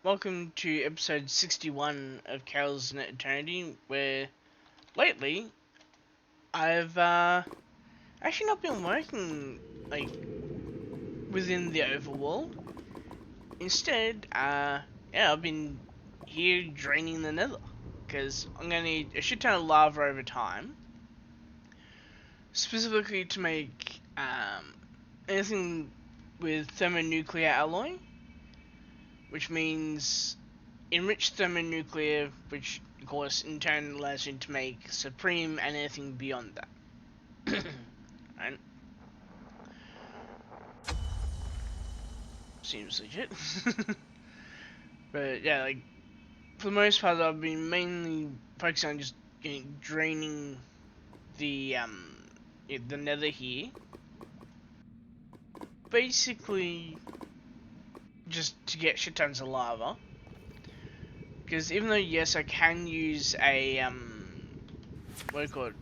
welcome to episode 61 of Carol's Net Eternity, where lately I've actually not been working like within the overworld. Instead, I've been here draining the nether, because I'm gonna need a shit ton of lava over time, specifically to make anything with thermonuclear alloy, which means enriched thermonuclear, which of course in turn allows you to make supreme and anything beyond that. Right? Seems legit. But yeah, like for the most part, I've been mainly focusing on just draining the the nether here. Basically, just to get shit tons of lava. Because even though yes, I can use a what do you call it?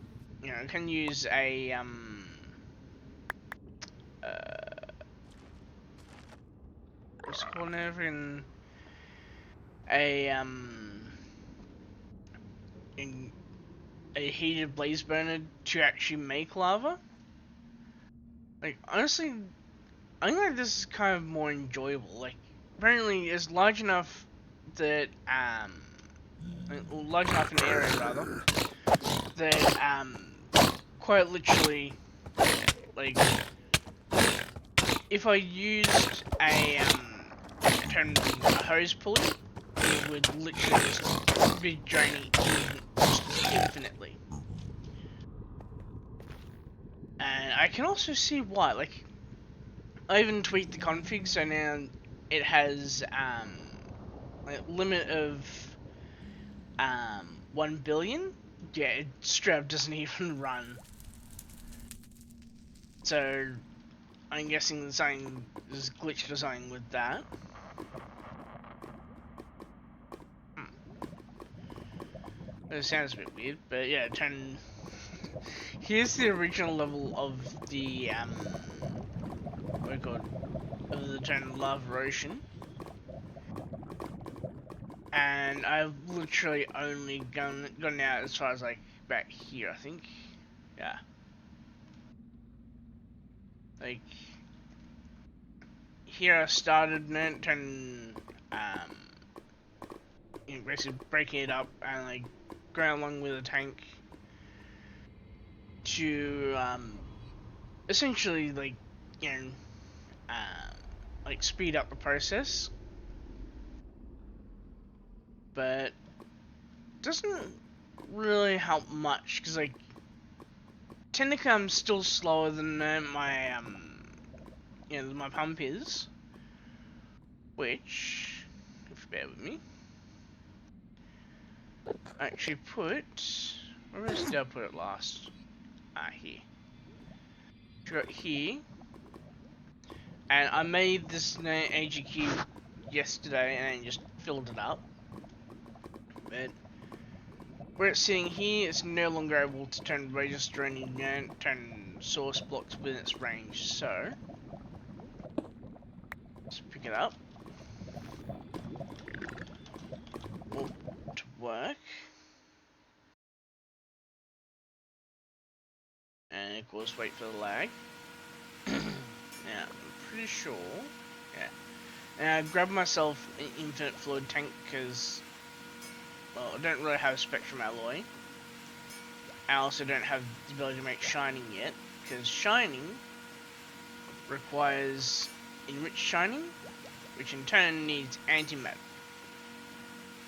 You know, I can use a what's it called now? In a in a heated blaze burner to actually make lava. Like honestly, I think like this is kind of more enjoyable. Like apparently it's large enough that large enough in area rather that quite literally like if I used a hose pulley, it would literally just be draining just infinitely. And I can also see why. Like I even tweaked the config so now it has like limit of 1 billion. Yeah, it straight up doesn't even run. So I'm guessing there's glitch design with that. It sounds a bit weird, but yeah, here's the original level of the what do you call it? Of the Revy'Ru'un. And I've literally only gone out as far as like back here, I think. Yeah. Like here I started and you know, basically breaking it up and like going along with a tank to essentially like you know like speed up the process, but doesn't really help much because like technically I'm still slower than my my pump is, which if you bear with me, I actually put where did I put it last? Here. Got here, and I made this AGQ yesterday and just filled it up. But where it's sitting here, it's no longer able to register any turn source blocks within its range. So let's pick it up. Well, to work. And of course wait for the lag. Yeah, I'm pretty sure. Yeah. And I grabbed myself an infinite fluid tank because, well, I don't really have a spectrum alloy. I also don't have the ability to make shining yet, because shining requires enriched shining, which in turn needs antimatter.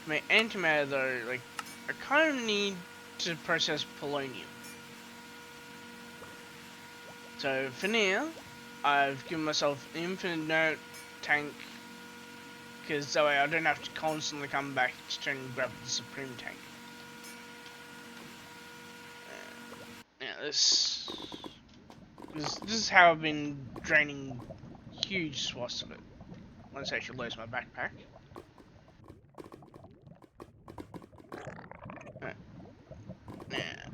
To make antimatter though, like, I kind of need to process polonium. So for now, I've given myself an infinite note tank, because that way I don't have to constantly come back to try and grab the supreme tank. Yeah, this is how I've been draining huge swaths of it. Let's actually lose my backpack. Yeah,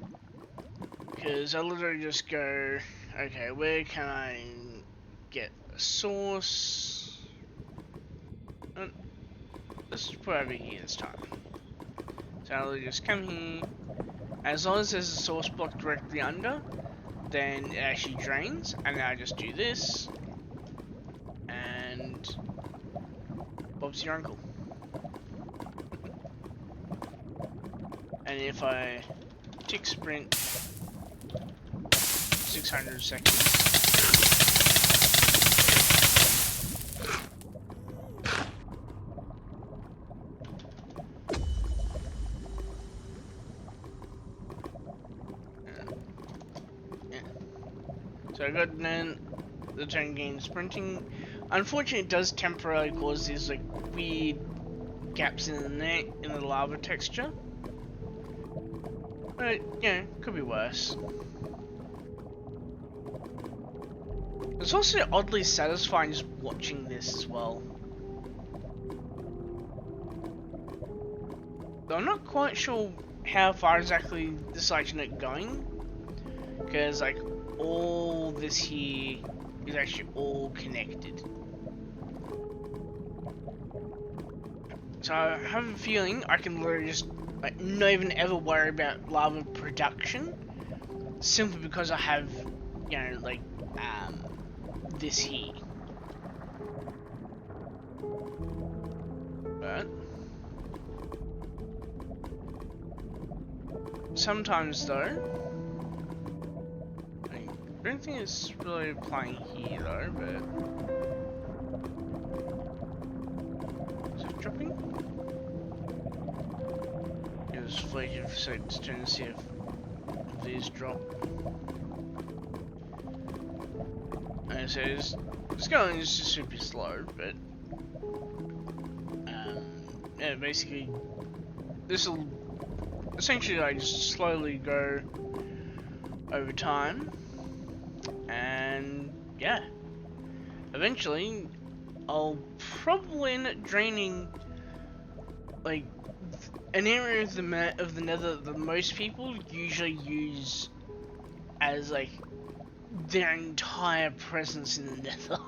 because I literally just go, okay, where can I get a source? let's just put it over here this time. So I'll just come here. As long as there's a source block directly under, then it actually drains. And then I just do this. And Bob's your uncle. And if I tick sprint 600 seconds. So I got then the turn gain sprinting. Unfortunately, it does temporarily cause these like weird gaps in the net in the lava texture. But yeah, could be worse. It's also oddly satisfying just watching this as well. Though I'm not quite sure how far exactly this is actually going, because like all this here is actually all connected. So I have a feeling I can literally just like not even ever worry about lava production, simply because I have, you know, like this here. But sometimes though, I don't think it's really applying here though, but is it dropping? It was waiting for a second to turn to see if these drop. And so it's going just super slow, but yeah, basically this will essentially like just slowly go over time, and yeah, eventually I'll probably end up draining like an area of the nether that most people usually use as like their entire presence in the nether.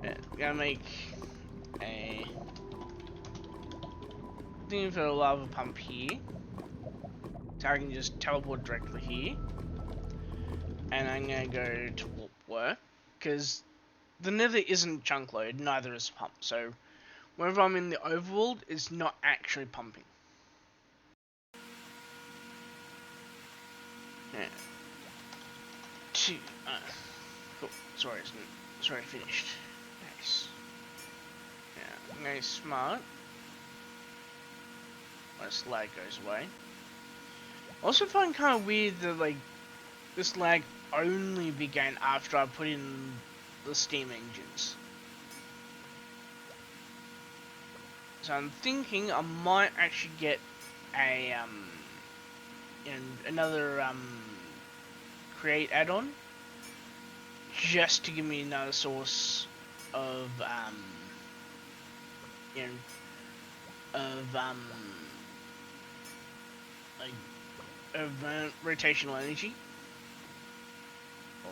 Yeah, gonna make a thing for a lava pump here, so I can just teleport directly here, and I'm gonna go to warp work, because the nether isn't chunk load, neither is pump, so whenever I'm in the overworld, it's not actually pumping. Yeah. Cool. Sorry, it's already finished. Nice. Yeah, nice, smart. Once lag goes away. Also find kind of weird that like this lag only began after I put in the steam engines. So I'm thinking I might actually get a another create add-on just to give me another source of rotational energy, or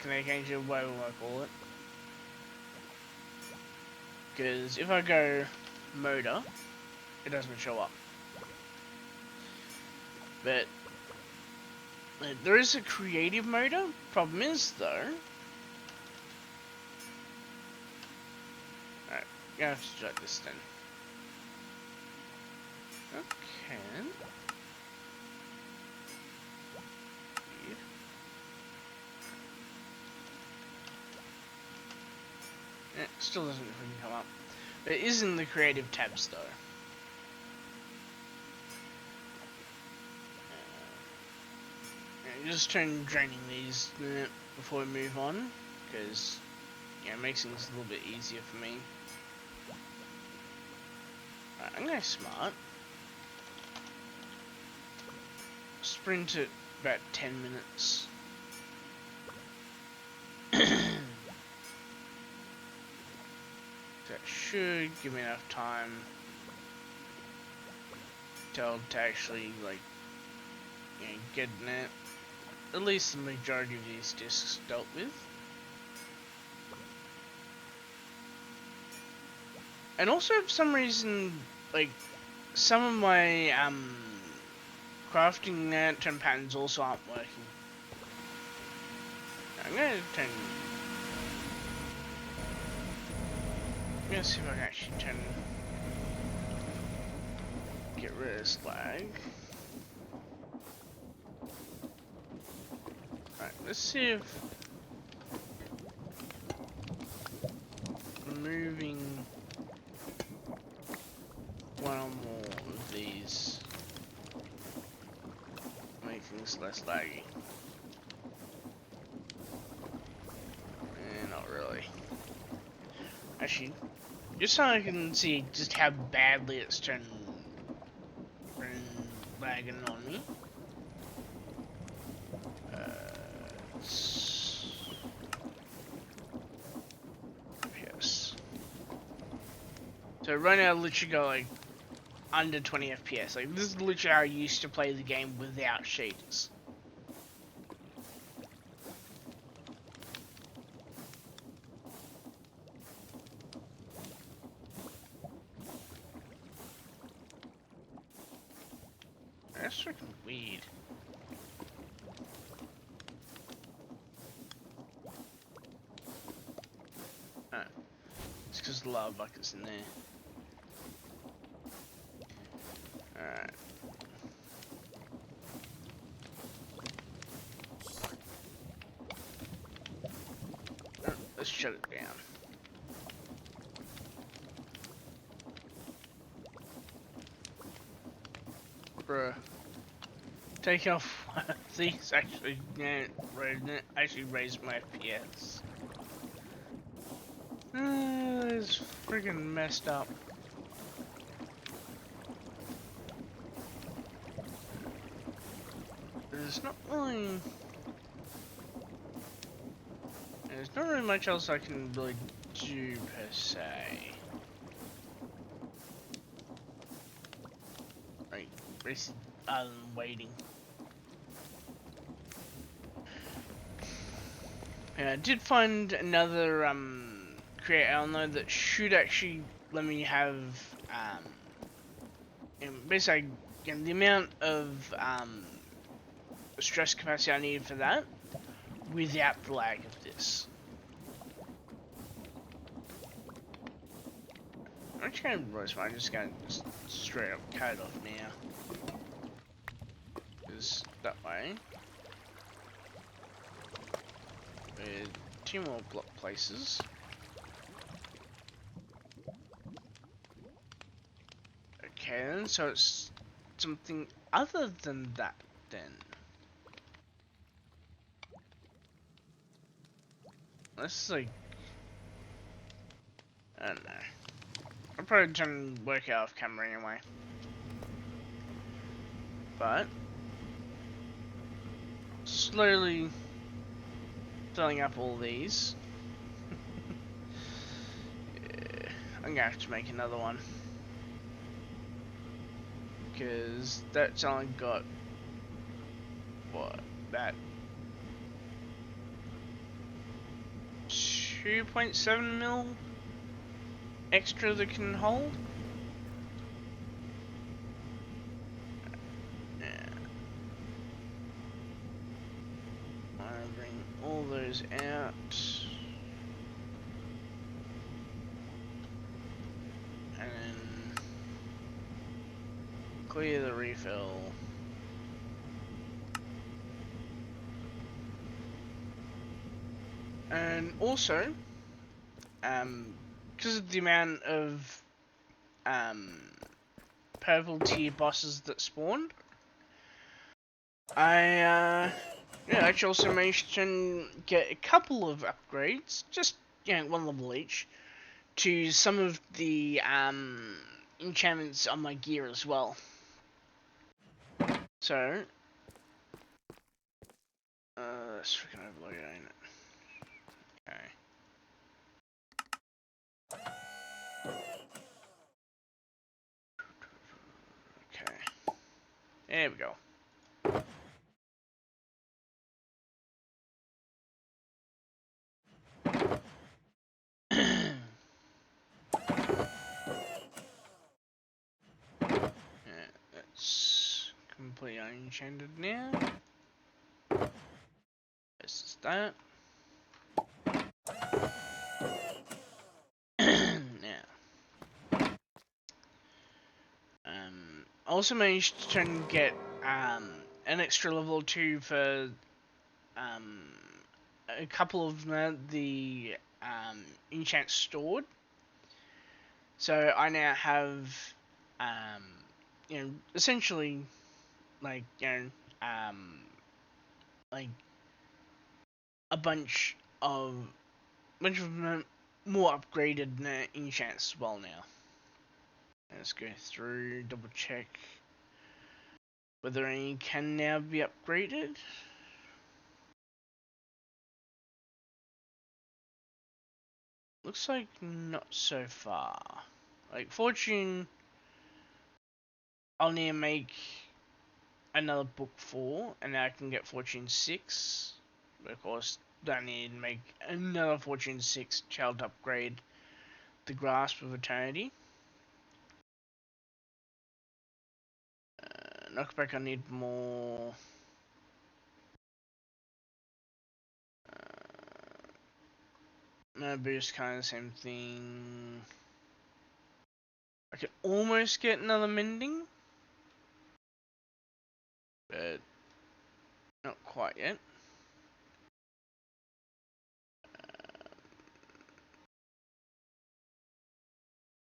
kinetic energy, whatever I call it. Because if I go motor, it doesn't show up. But there is a creative motor. Problem is though, alright, gonna have to drag this then. Okay. Weird. It still doesn't freaking come up. But it is in the creative tabs though. Just turn draining these before we move on, because yeah, it makes things a little bit easier for me. Right, I'm going smart. Sprint at about 10 minutes. That should give me enough time to actually like, you know, get at least the majority of these discs dealt with. And also for some reason, like, some of my crafting turn patterns also aren't working. I'm gonna see if I can actually get rid of this lag. Right, let's see if removing one or more of these make things less laggy. Not really. Actually, just so I can see just how badly it's been lagging on me. FPS. So right now, I literally got like under 20 FPS. Like, this is literally how I used to play the game without shaders. That's freaking weird. Oh, it's because the lava bucket's in there. Alright. Let's shut it down. Bruh. Take off one of these actually, raise my FPS. It's freaking messed up. There's not really much else I can really do per se. Like, basically, other than waiting. Yeah, I did find another Kael'Alanai that should actually let me have basically the amount of stress capacity I need for that without the lag of this. I'm just gonna I'm just gonna straight up cut it off now. Because that way with 2 more block places. Okay then, so it's something other than that then. This is like, I don't know. I'll probably try and work out off camera anyway. But slowly filling up all these. Yeah, I'm gonna have to make another one. Because that's only got what, that 2.7 mil extra that can hold. Yeah. I'll bring all those out. And then clear the refill. And also, because of the amount of purple tier bosses that spawned, I actually also managed to get a couple of upgrades, just 1 level each, to some of the enchantments on my gear as well. So, let's freaking overload it, ain't it? Okay. There we go. completely unenchanted now. This is that. Now, I also managed to try and get an extra level 2 for a couple of the enchants stored. So I now have, essentially, like, like a bunch of more upgraded enchants as well now. Let's go through, double check whether any can now be upgraded. Looks like not so far. Like Fortune, I'll need to make another book 4, and now I can get Fortune 6. But of course, I need to make another Fortune 6 child upgrade the Grasp of Eternity. Knockback, I need more. Boost, kind of the same thing. I can almost get another Mending, but not quite yet.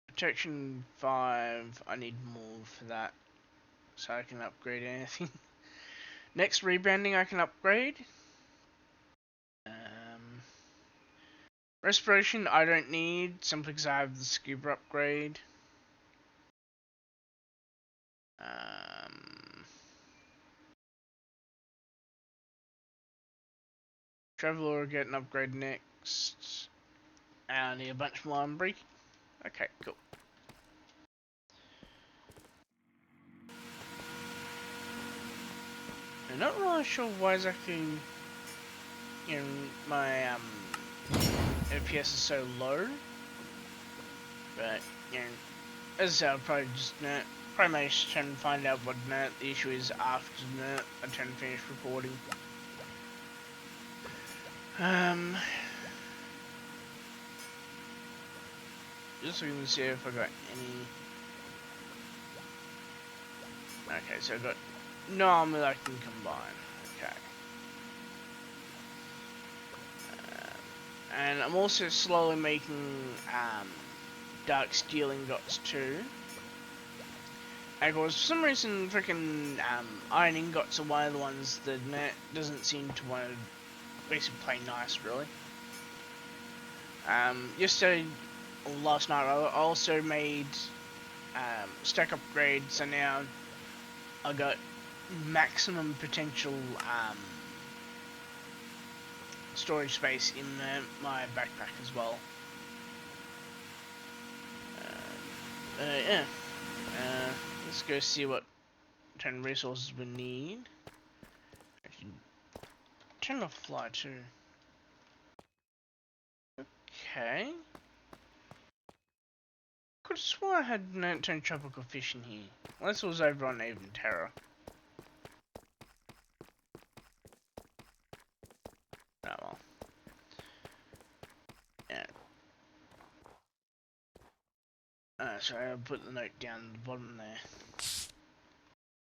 Protection 5, I need more for that, so I can upgrade anything. Next rebranding I can upgrade. Respiration I don't need, simply because I have the scuba upgrade. Traveler will get an upgrade next. And I need a bunch more unbreaking. Okay, cool. I'm not really sure why exactly, my FPS is so low. But, as I said, I'll probably just probably manage to try and find out what the issue is after I try and finish recording. Just looking to see if I got any. Okay, so I got no armor that I can combine. Okay. And I'm also slowly making dark steel ingots too. And of course, for some reason, freaking iron ingots are one of the ones that doesn't seem to want to basically play nice, really. Yesterday, or last night, I also made stack upgrades, so now I got maximum potential storage space in my backpack as well. Yeah. Let's go see what kind of resources we need. I can turn off fly too. Okay. Could have sworn I had turned tropical fish in here. Unless it was over on Even Terror. Oh well. Yeah. Sorry, I'll put the note down at the bottom there.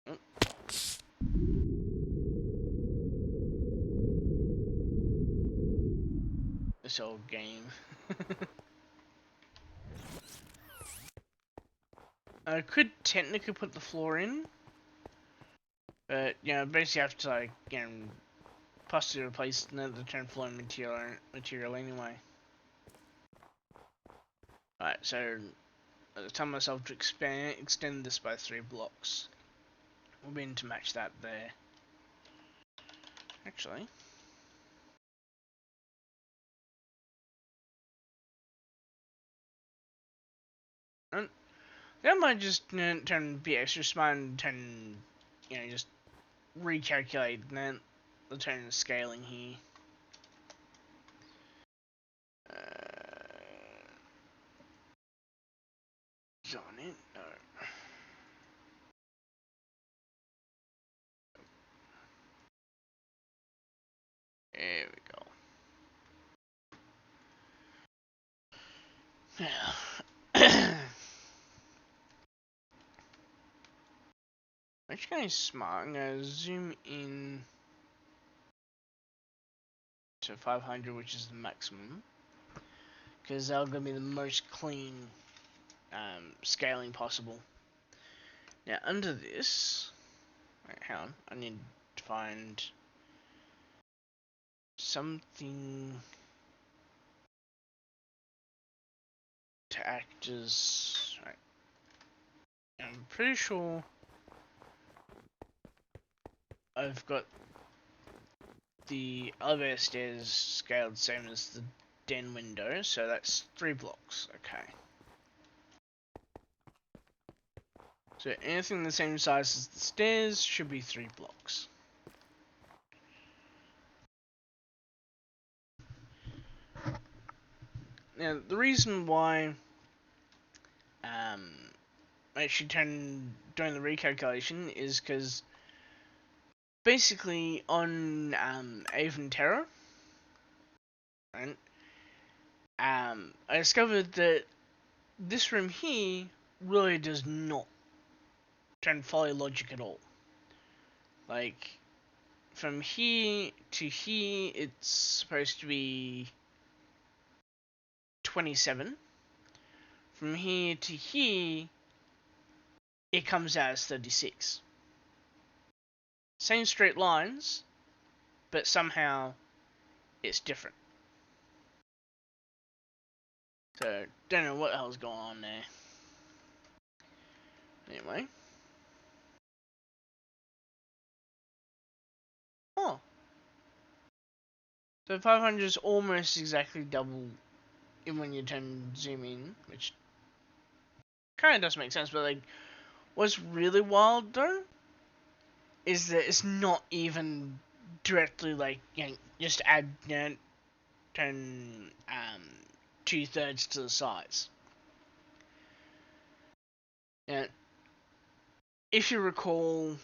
Oh. This old game. I could technically put the floor in, but basically I have to like possibly replace the turn floor material anyway. Alright, so I tell myself to extend this by 3 blocks. We'll be in to match that there. Actually. And I might just turn be extra smart and turn, just recalculate the turn scaling here. Is on it? No. Yeah. Actually, going smart. I'm gonna zoom in to 500, which is the maximum, because that'll gonna be the most clean scaling possible. Now under this, wait, hang on, I need to find something to act as. Right, I'm pretty sure I've got the elevator stairs scaled same as the den window, so that's 3 blocks. Okay. So anything the same size as the stairs should be 3 blocks. Now the reason why I actually doing the recalculation is because basically on Avon Terror, right, I discovered that this room here really does not follow logic at all. Like, from here to here, it's supposed to be 27. From here to here, it comes out as 36. Same straight lines, but somehow it's different. So, don't know what the hell's going on there. Anyway. Oh. So 500 is almost exactly double in when you zoom in, which kind of does make sense, but like, what's really wild though is that it's not even directly like, you know, just add, you know, turn 2/3 to the size. Now, if you recall,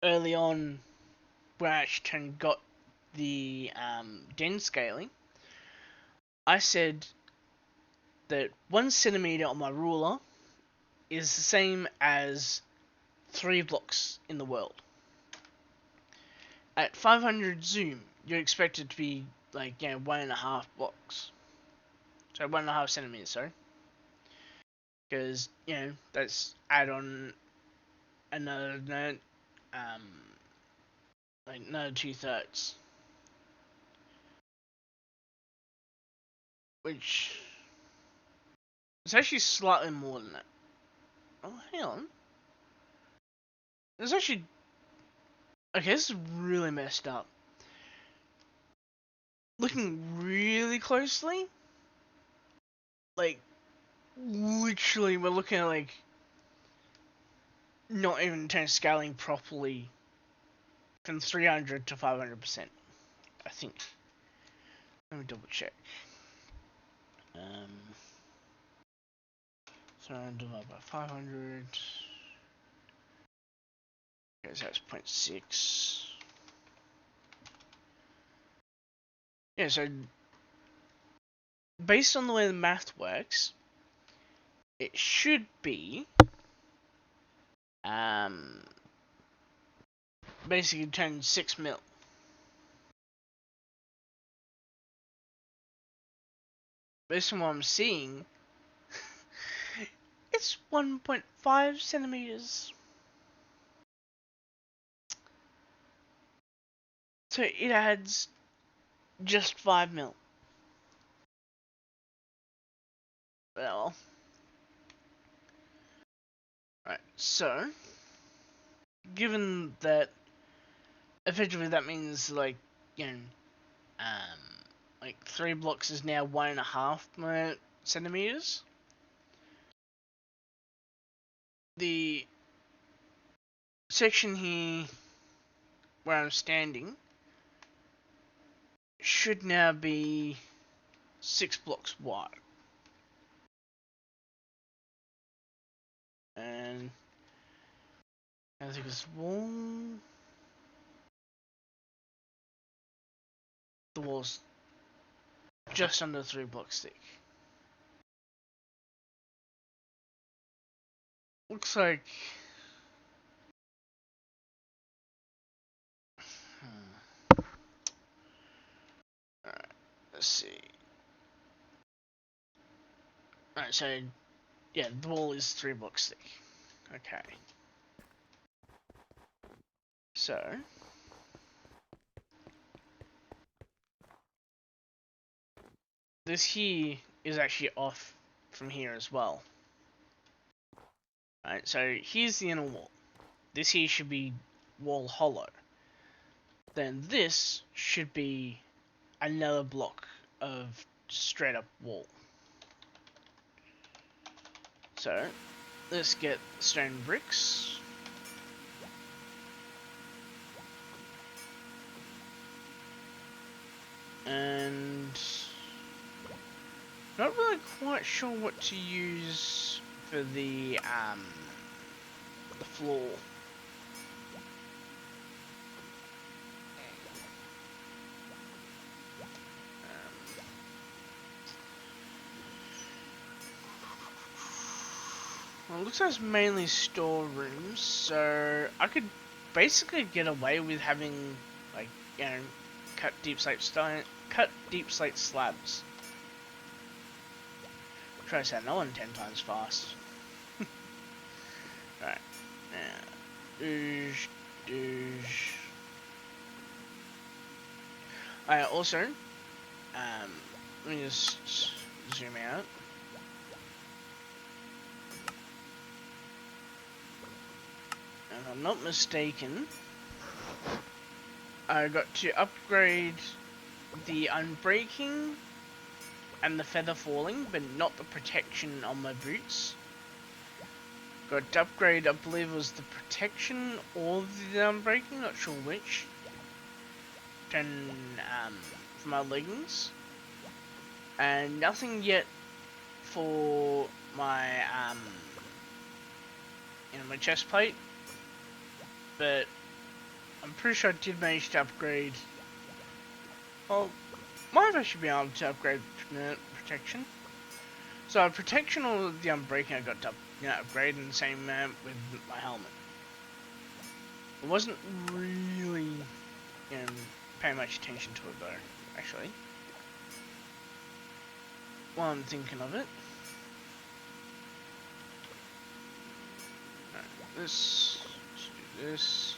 early on, where I actually got the den scaling, I said that 1 centimeter on my ruler is the same as 3 blocks in the world. At 500 zoom, you're expected to be like, you know, 1.5 blocks. So 1.5 centimeters, sorry. Because, you know, that's add on another, like another 2/3. Which is actually slightly more than that. Oh, hang on. There's actually... Okay, this is really messed up. Looking really closely, like, literally we're looking at, like, not even scaling properly from 300 to 500%, I think. Let me double check. So I divide by 500. Okay, so that's 0.6. Yeah, so based on the way the math works, it should be basically 6 mil. Based on what I'm seeing, it's 1.5 centimeters. So it adds just 5 mil. Well, right. So, given that effectively that means, like, you know, like 3 blocks is now 1.5 centimeters. The section here where I'm standing should now be 6 blocks wide. And I think it's wall. The walls just under 3 blocks thick. Looks like... Alright, let's see. Alright, so, yeah, the wall is 3 blocks thick. Okay. So... this here is actually off from here as well. Alright, so here's the inner wall. This here should be wall hollow. Then this should be another block of straight up wall. So, let's get stone bricks. And not really quite sure what to use for the floor. Well, it looks like it's mainly storerooms, so I could basically get away with having, like, you know, cut deep slate slabs. Try to say no one 10 times fast. Right. Also, let me just zoom out. If I'm not mistaken, I got to upgrade the unbreaking and the feather falling, but not the protection on my boots. Got to upgrade, I believe it was the protection or the unbreaking, not sure which. Then, for my leggings. And nothing yet for my, my chest plate. But I'm pretty sure I did manage to upgrade. Well, might have actually been able to upgrade protection. So protection or the unbreaking I got to upgrade, and the same with my helmet. I wasn't really paying much attention to it though, actually. While I'm thinking of it. Right, let's do this.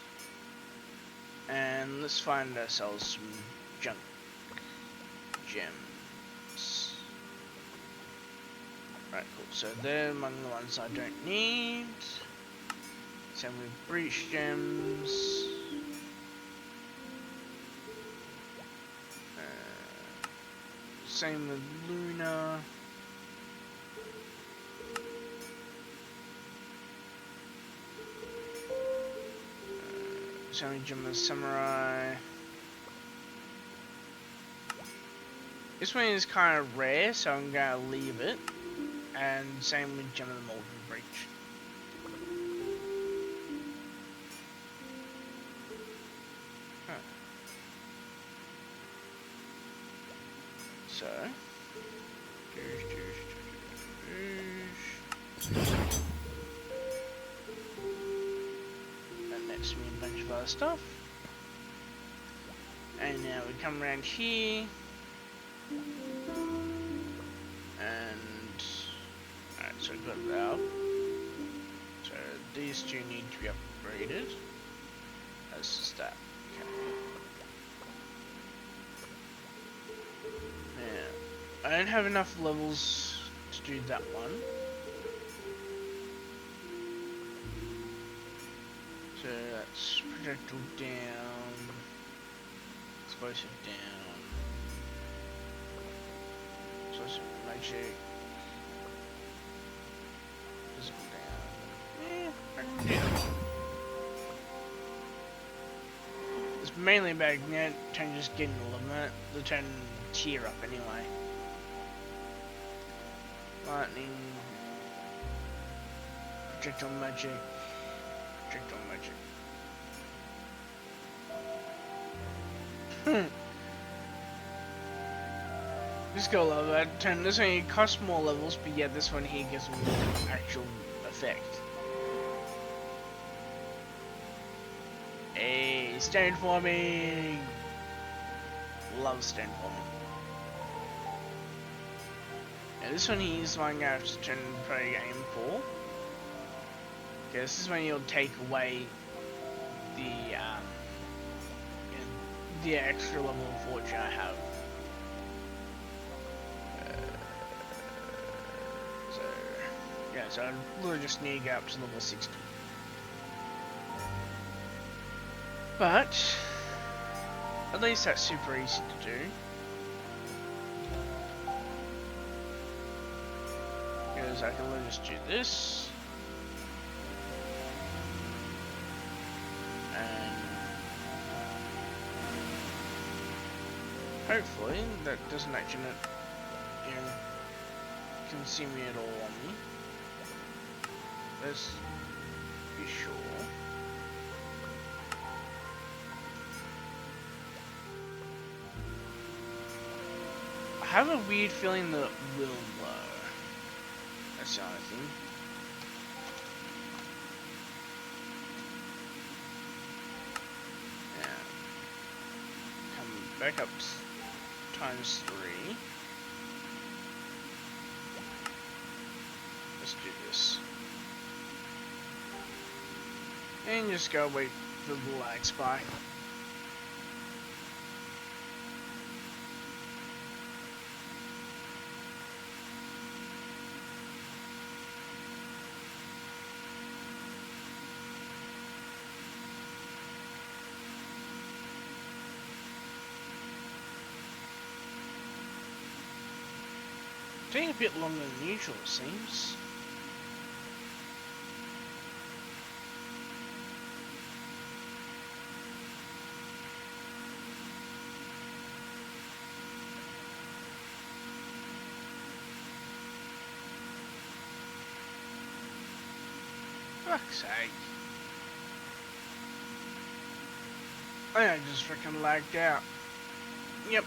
And let's find ourselves some junk gems. Right, cool. So they're among the ones I don't need. Same with breach gems. Same with Luna. Same with Gem of the Samurai. This one is kind of rare, so I'm gonna leave it. And same with Gem of the Molten Breach. Huh. So, that nets me a bunch of other stuff. And now we come around here. And alright, so we've got that up. So these two need to be upgraded. That's just that. Okay. Now, I don't have enough levels to do that one. So that's projectile down, explosive down, explosive magic, physical down. I can do that. It's mainly about just getting the turn tier up anyway. Lightning, projectile magic. Projectile magic. This got a lot of that. And this one costs more levels, but yeah, this one here gives more actual effect. Hey, stone forming! Love stone forming. And this one here is one I'm gonna have to turn the pro game for. Okay, this is when you'll take away the extra level of fortune I have. So yeah, so I literally just need to get up to level 60. But at least that's super easy to do. Because I can literally just do this. And hopefully that doesn't actually, you know, consume me at all on me. Let's be sure. I have a weird feeling that it will though. That's the only thing. Yeah. Come back up times 3. Let's do this. And just go wait for the lag spike. Taking a bit longer than usual, it seems. Fuck's sake. I just freaking lagged out. Yep.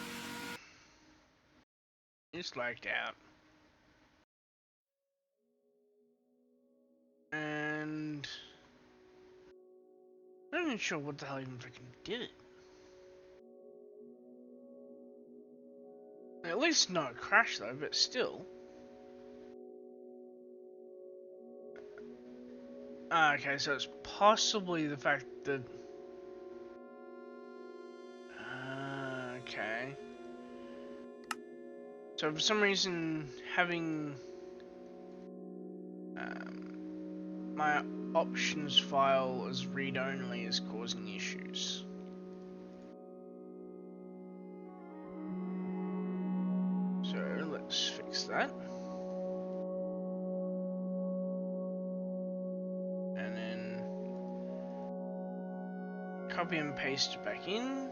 Just lagged out. And I'm not even sure what the hell even freaking did it. At least not a crash though, but still. Okay, so it's possibly the fact that... okay. So for some reason, having my options file as read-only is causing issues. So let's fix that. And then copy and paste it back in.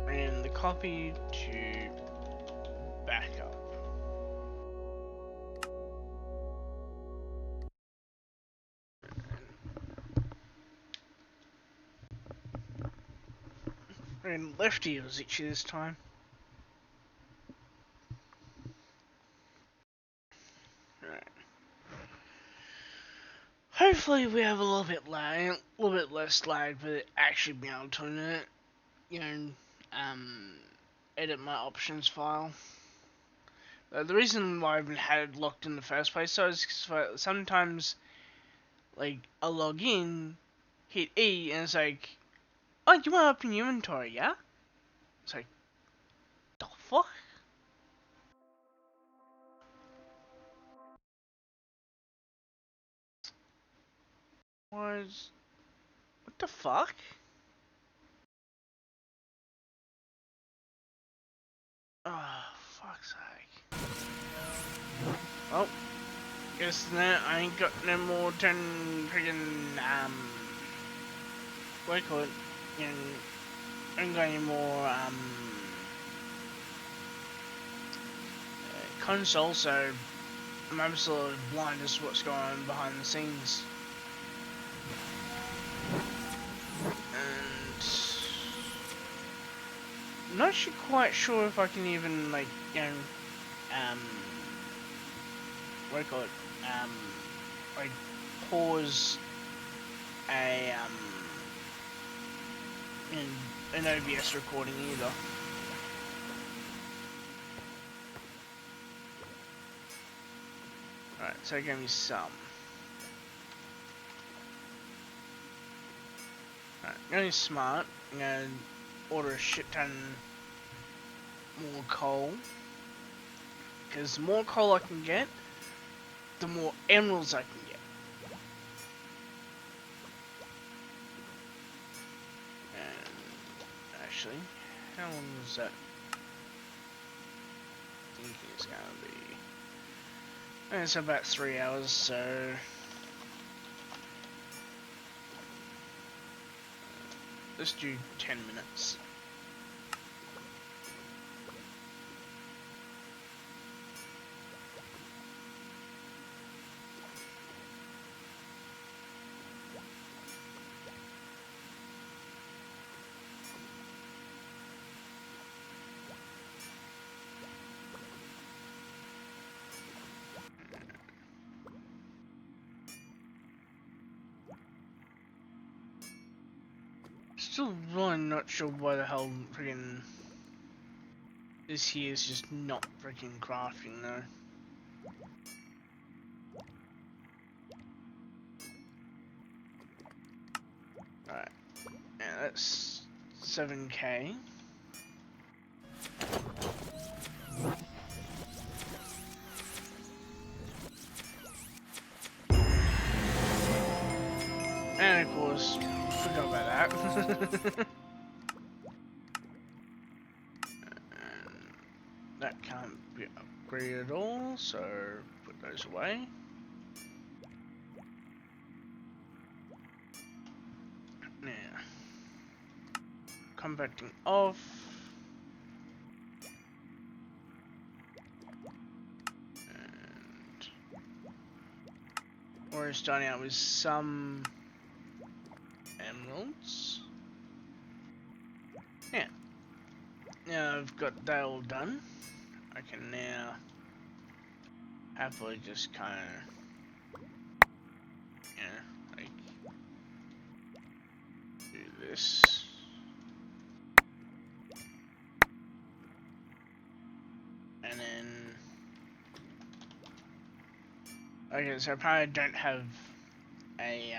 And the copy to backup. And lefty was itchy this time. Right. Hopefully we have a little bit less lag, but actually be able to, you know, edit my options file. The reason why I haven't had it locked in the first place is because sometimes, like, I log in, hit E, and it's like, oh, you want to open your inventory, yeah? It's like, the fuck? What the fuck? Oh, fuck's sake. Well, guess that I ain't got no more friggin', what do you call it? You know, I ain't got any more, console, so I'm absolutely blind as to what's going on behind the scenes. And not actually quite sure if I can even, like, you know, what do you call it? Like, pause a, an OBS recording either. Alright, so give me some. Alright, really smart. I'm gonna order a shit ton more coal. Because the more coal I can get, the more emeralds I can get. And actually, how long was that? I think it's gonna be. It's about 3 hours, so let's do 10 minutes. Still really not sure why the hell freaking this here is just not freaking crafting though. Alright, yeah, that's 7k. And of course, forgot about that. That can't be upgraded at all, so put those away. Now, compacting off. And we're starting out with some emeralds. Yeah. Now I've got that all done. I can now happily just kind of, like, do this. And then, okay, so I probably don't have a,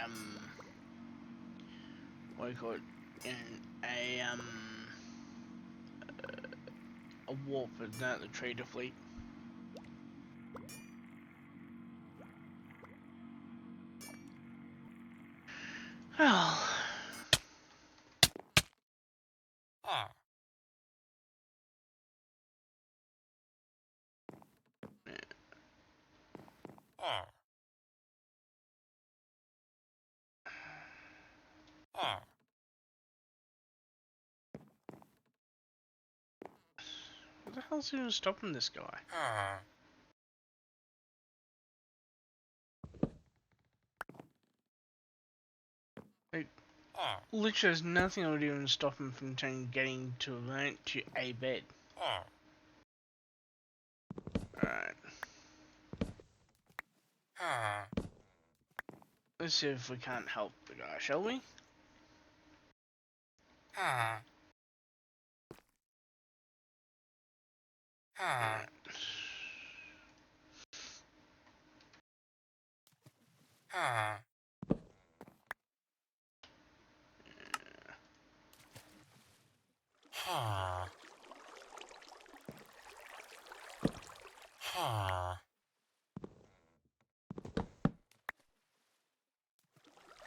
what do you call it, a warp, but not the trader fleet. Well. What the hell's even stopping this guy? Like, literally there's nothing that would even stop him from getting to a bed. Alright. Let's see if we can't help the guy, shall we? Alright.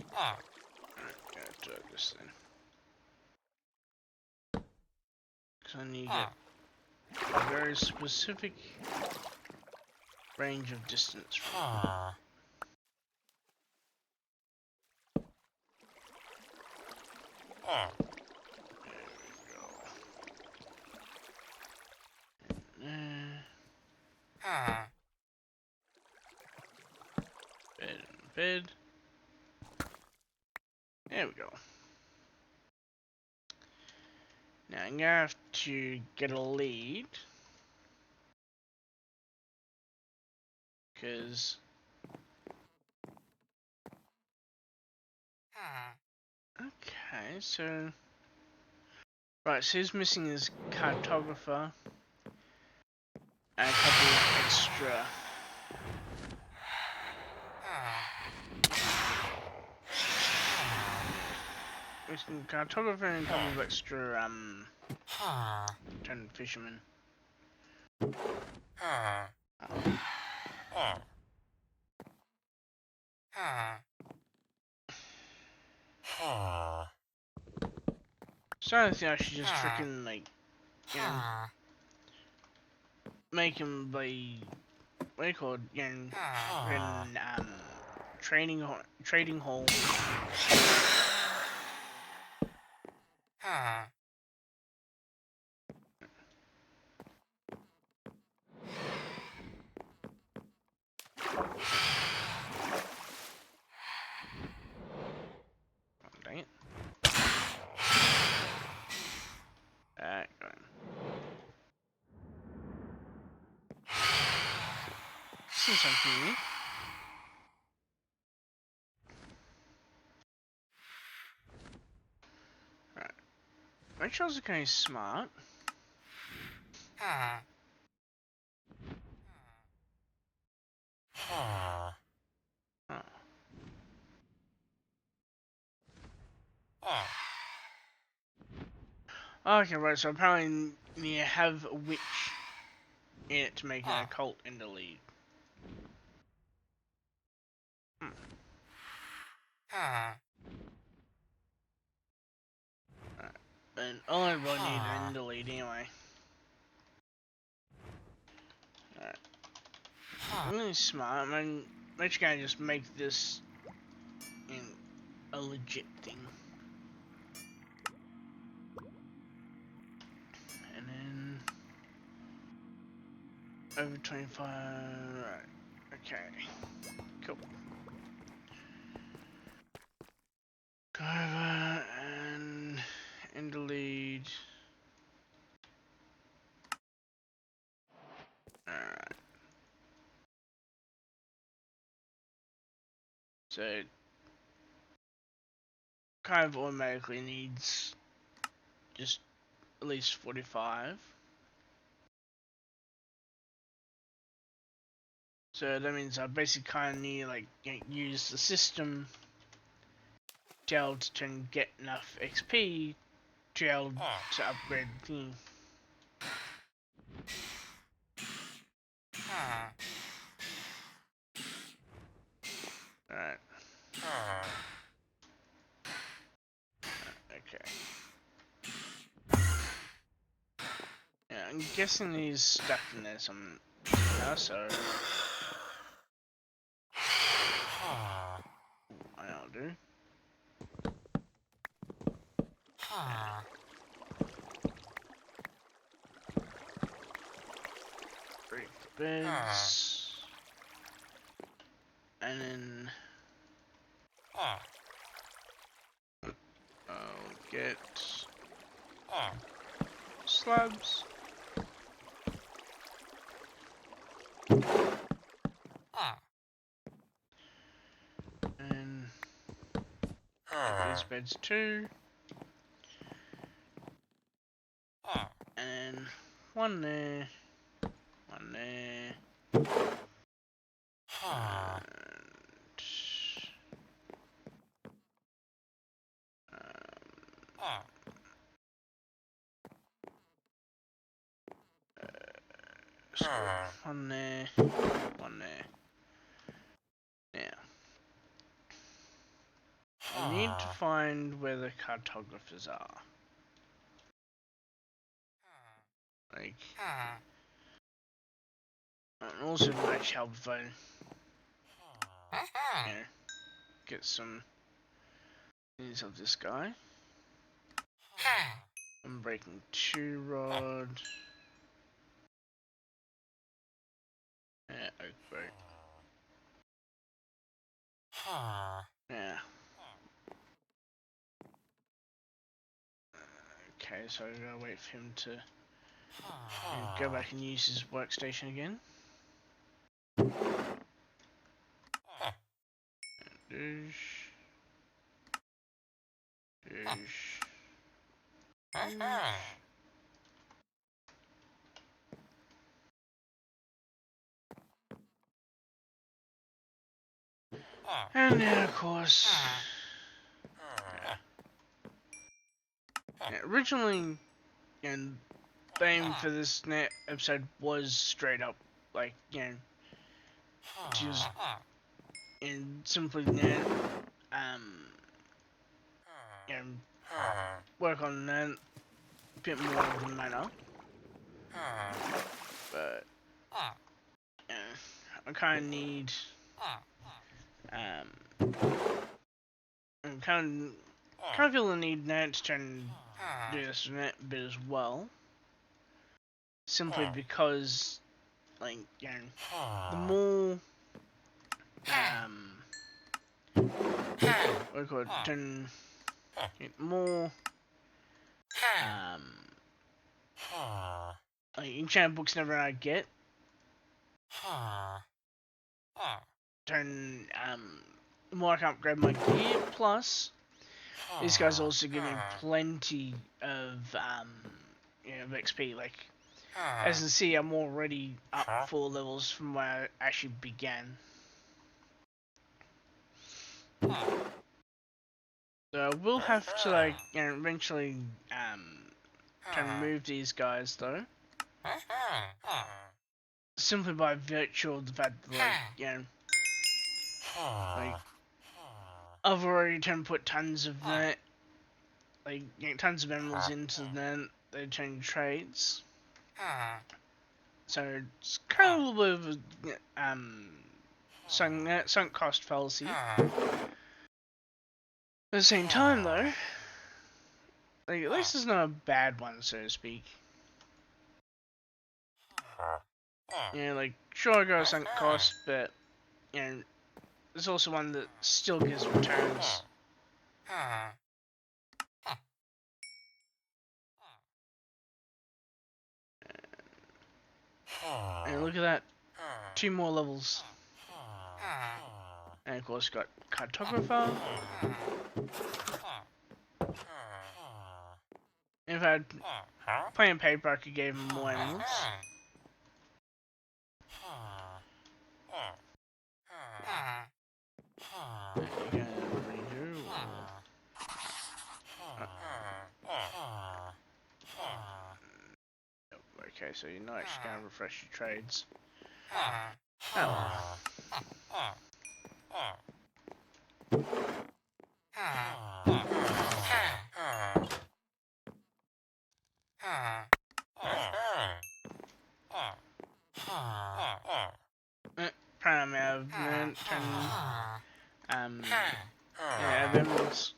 Alright, gotta do this thing. Because I need to get a very specific range of distance from bed and bed. There we go. Now I'm gonna have to get a lead. Because... Okay, so... Right, so he's missing his cartographer. And a couple of extra... Missing cartographer and a couple of extra, fishermen. So I think I should just freaking, like, you know, make him be, what do you call it, you know, in, trading hall. Dang it. Alright, go on. This is something new. Right. Rachel's kind of smart. Oh. Okay, right, so apparently you have a witch in it to make an occult in the lead. Right. And all I really need in the lead anyway. Alright. I'm really smart. I mean, I'm just gonna just make this in a legit thing. And then over 25. Right. Okay. Cool. Go over and in the lead. Alright. So kind of automatically needs just at least 45. So that means I basically kind of need like use the system to be able to get enough XP to be able to upgrade the thing. Alright. Okay. Yeah, I'm guessing he's stuck in there some now, so I'll do. Break the beds. And then I'll get slabs. And these beds too. And one there. One there. One there. One there. Now, I need to find where the cartographers are. Like, and also might help if I, you know, get some things of this guy. I'm breaking 2 rod. Yeah, oak break. Yeah. Okay, so I gotta wait for him to go back and use his workstation again. Douche. Douche. And then, of course, originally, and the aim for this episode was straight up, like, just and simply, work on a bit more of the manor. But I kind of need, I kind of feel the need now to try and do this a bit as well. Simply because, like, the more, what do you call it, more, like, enchantment books never I get, the more I can upgrade my gear, plus, these guys also give me plenty of, of XP, like, as you can see, I'm already up 4 levels from where I actually began. So we'll have to, like, eventually try and remove these guys, though. Simply by virtue of the fact that, like, like, I've already tried to put tons of tons of emeralds into the change trades. So it's kind of a little bit of a sunk cost fallacy. At the same time, though, like, at least it's not a bad one, so to speak. Like, sure, I got a sunk cost, but, there's also one that still gives returns. And look at that, 2 more levels. And of course, got cartographer. If I had plain and paper, I could give him more animals. Okay, so you're not actually going to refresh your trades. Oh. Prime out of emeralds.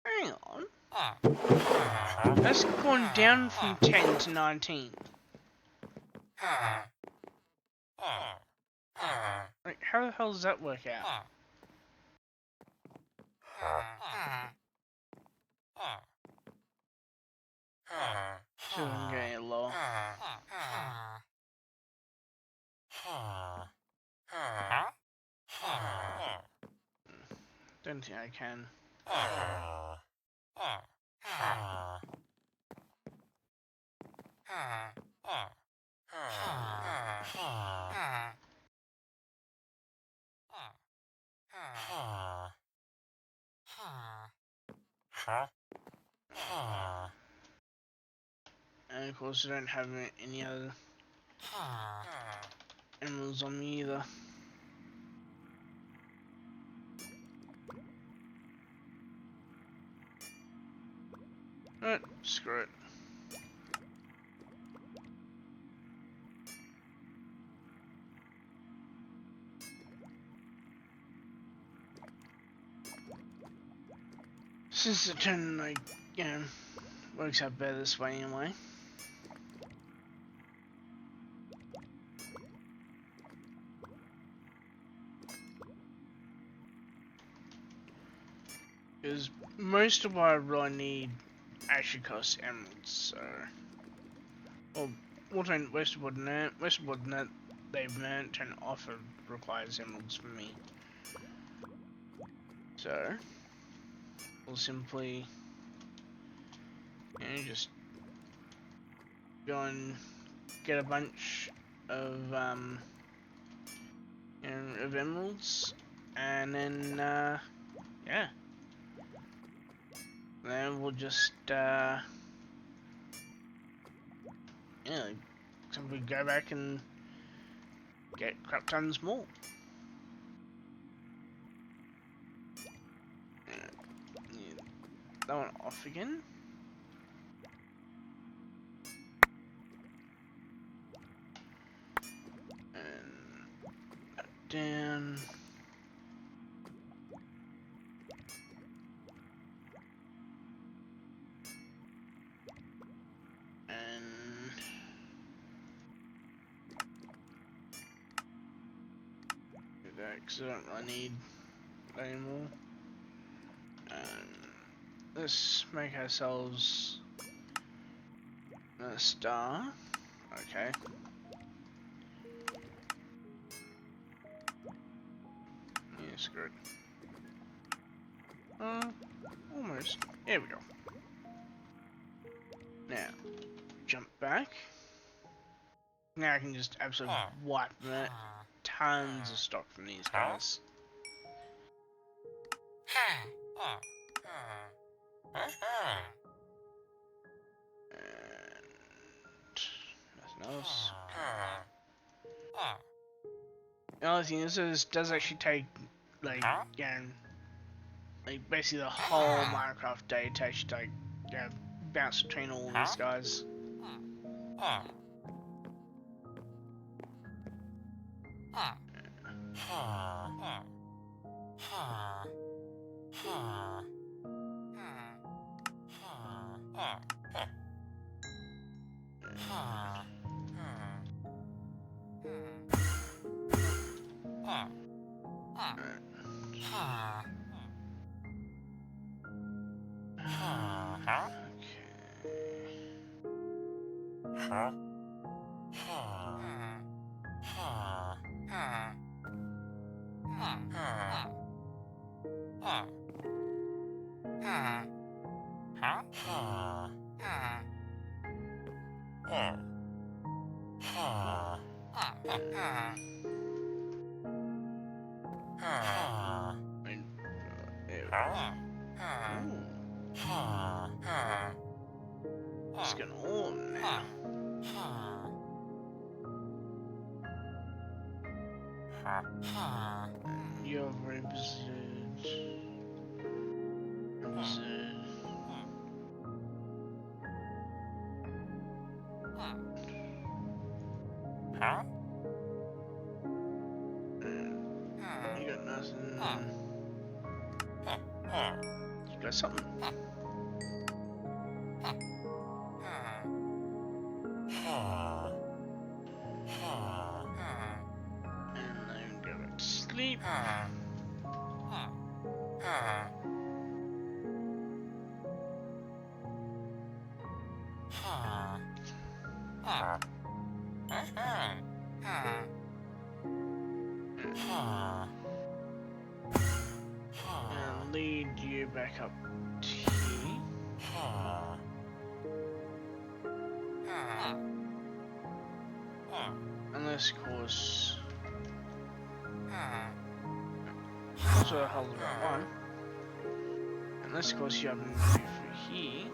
Hang on. That's gone down from 10 to 19. Like, how the hell does that work out? So I'm getting it lower. Don't think I can. And of course I don't have any other emeralds on me either. Screw it. Since the turn, like, you know, works out better this way anyway. Because most of what I really need actually costs emeralds, so... Well, most of what they've learnt and offered requires emeralds from me. So, we'll simply... You know, just go and get a bunch of, you know, of emeralds, and then, yeah. Then we'll just, yeah, simply go back and get crap tons more. Yeah, that one off again. And that down. Because I don't really need that anymore. And let's make ourselves a star. Okay. Yeah, screw it. Almost. There we go. Now, jump back. Now I can just absolutely wipe tons of stock from these guys. And nothing else. The other thing is, this does actually take, like, you know, like basically the whole Minecraft day to actually, like, you know, bounce between all these guys. It's going on now. You're very visited. You got nothing. You got something. And then go back to sleep. And lead you back up to here. Unless, of course, also a hell of a one. Unless, of course, you have to move through here.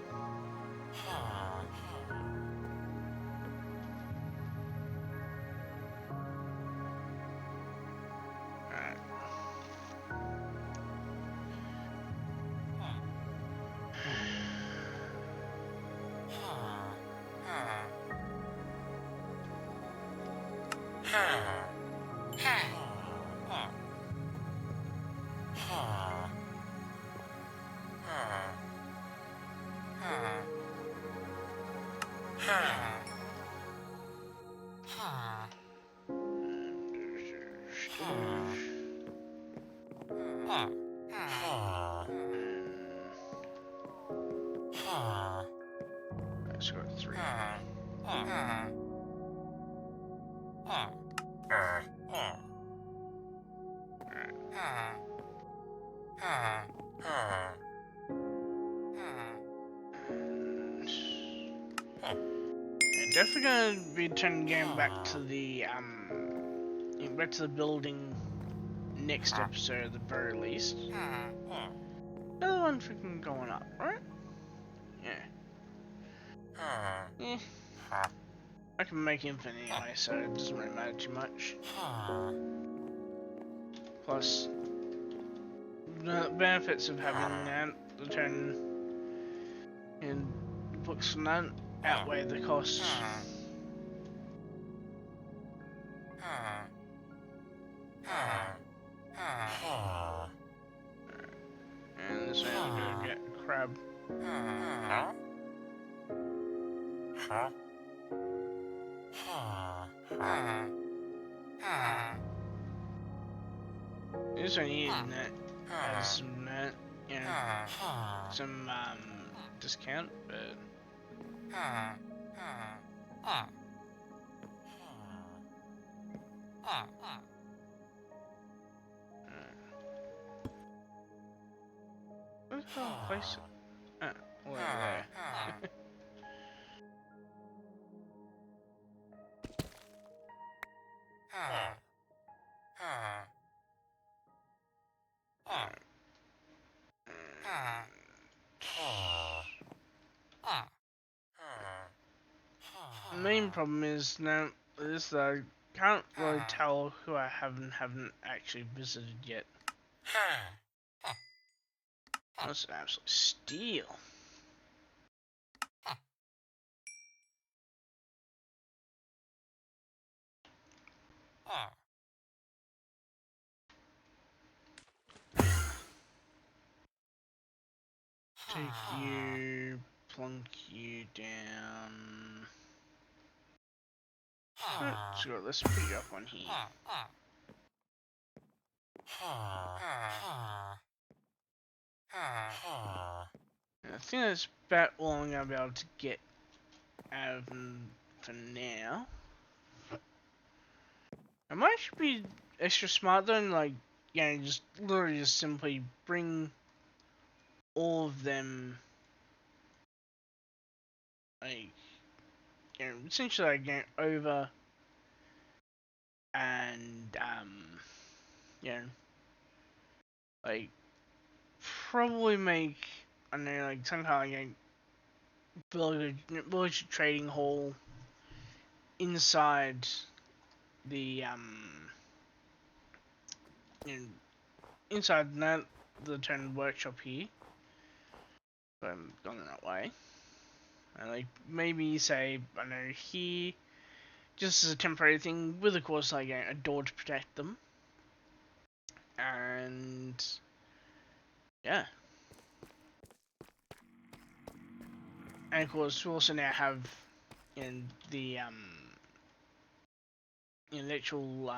And definitely gonna be turning the game back to the back to the building next episode at the very least. Another one freaking going up, right? Yeah. Yeah. I can make infinite anyway, so it doesn't really matter too much. Plus, the benefits of having the turn in books from that outweigh the costs. And this way I'm gonna get a crab. This one here has some you know, some discount, but where's the place? Over there. The main problem is now is that I can't really tell who I haven't actually visited yet. That's an absolute steal. Take you, plunk you down. Let's go. Let's put you up on here. And I think that's about all I'm gonna be able to get out of them for now. I might be extra smart though, and like, just literally just simply bring all of them, like, essentially like over and like probably make, I don't know, like some kind of village trading hall inside the inside the turn workshop here. But I'm going that way. And like maybe say, I don't know, here just as a temporary thing with of course like a door to protect them. And yeah. And of course we also now have the actual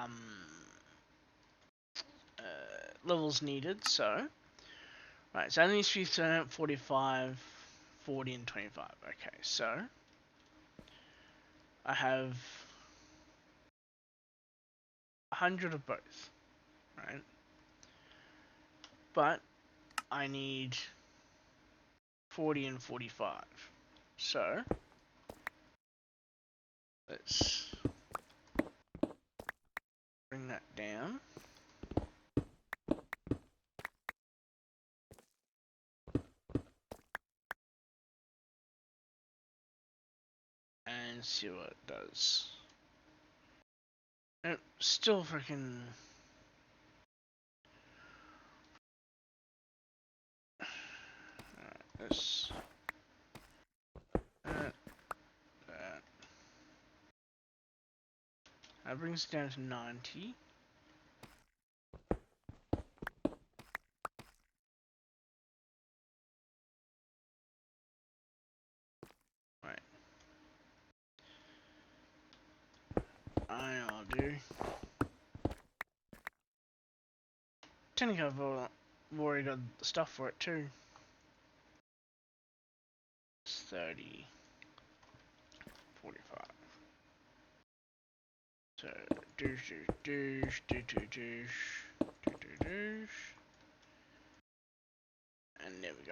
levels needed, so right, so that needs to be 45, 40 and 25. Okay, so I have 100 of both, right? But I need 40 and 45. So let's bring that down. And see what it does. Nope, still freaking. Let's. That brings it down to 90. Right. I know I'll do. Technically, I've already got the stuff for it too. It's 30. 45. So, douche.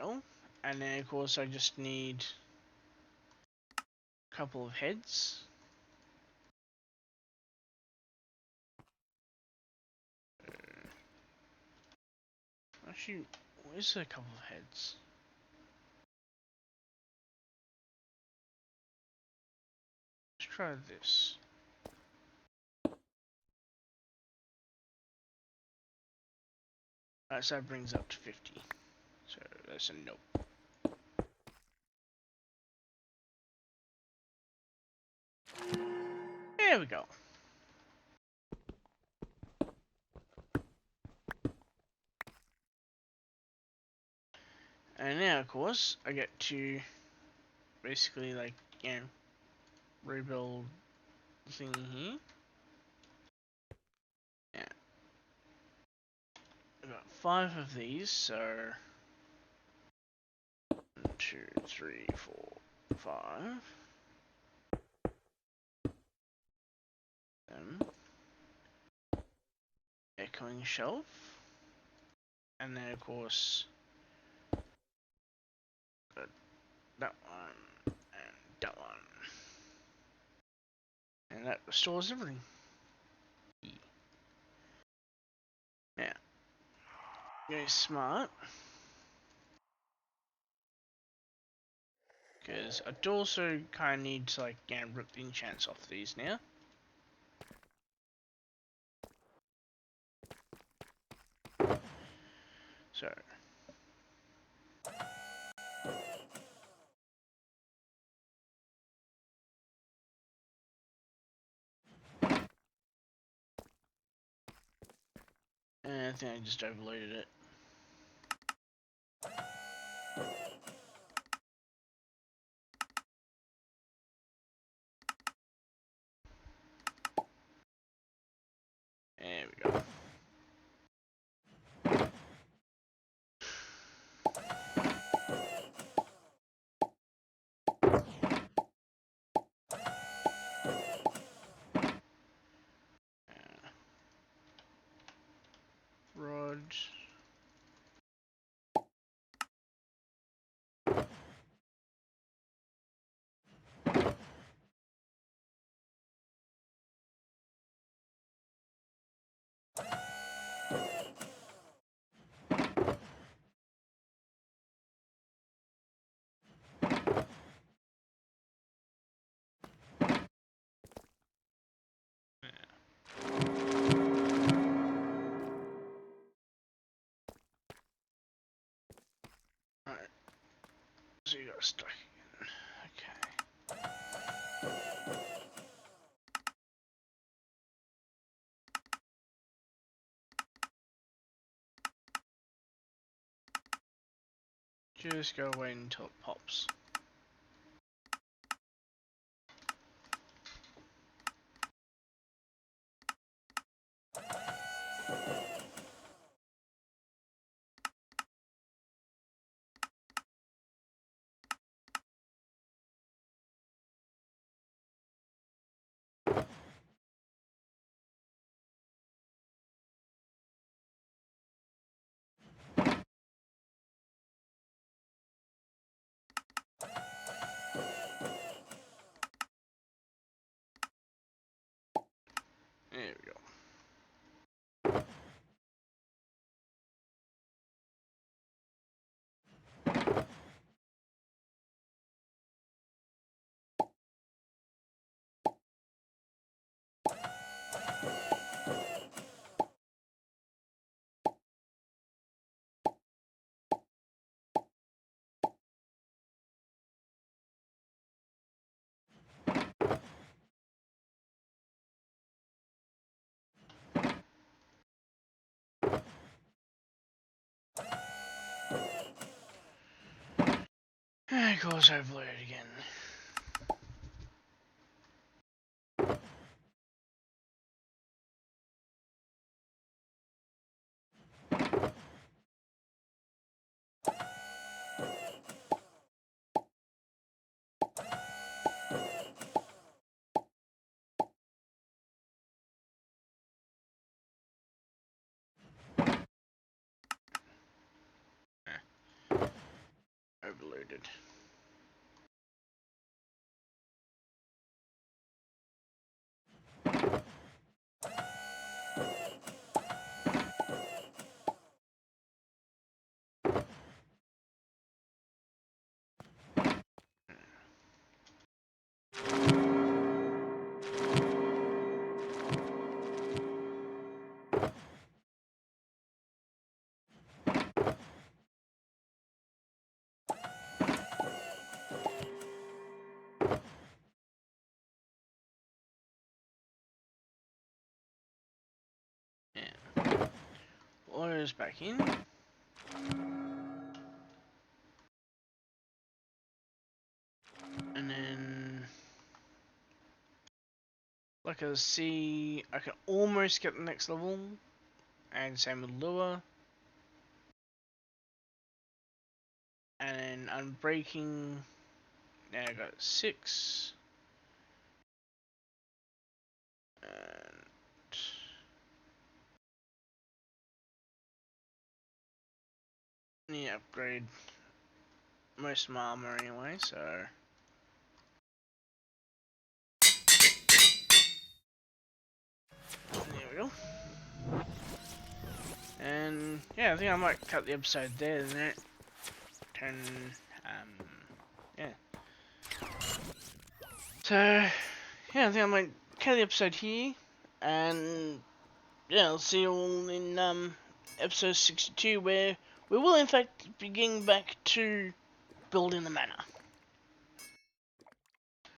go. And then of course I just need a couple of heads. Actually, where's a couple of heads? Let's try this. So that brings up to 50. So that's a nope. There we go. And now, of course, I get to basically, like, you know, rebuild the thing here. Yeah. I've got 5 of these, so 1, 2, 3, 4, 5. Echoing shelf. And then, of course, that one, and that one. And that restores everything. Yeah. Very smart. Because I do also kind of need to, like, you know, rip the enchants off these now. So. And I think I just overloaded it. There we go. Rod. Alright. So you got stuck again. Okay. Just go away until it pops. There we go. And of course overload again. looted. Yeah. Water's back in. And then, like I see, I can almost get the next level. And same with lure. And then unbreaking. Now I got 6. And need to upgrade most of my armor anyway, so. There we go. And yeah, I think I might cut the episode there, isn't it? Yeah. So, yeah, I think I might cut the episode here, and yeah, I'll see you all in episode 62, where we will in fact begin back to building the manor.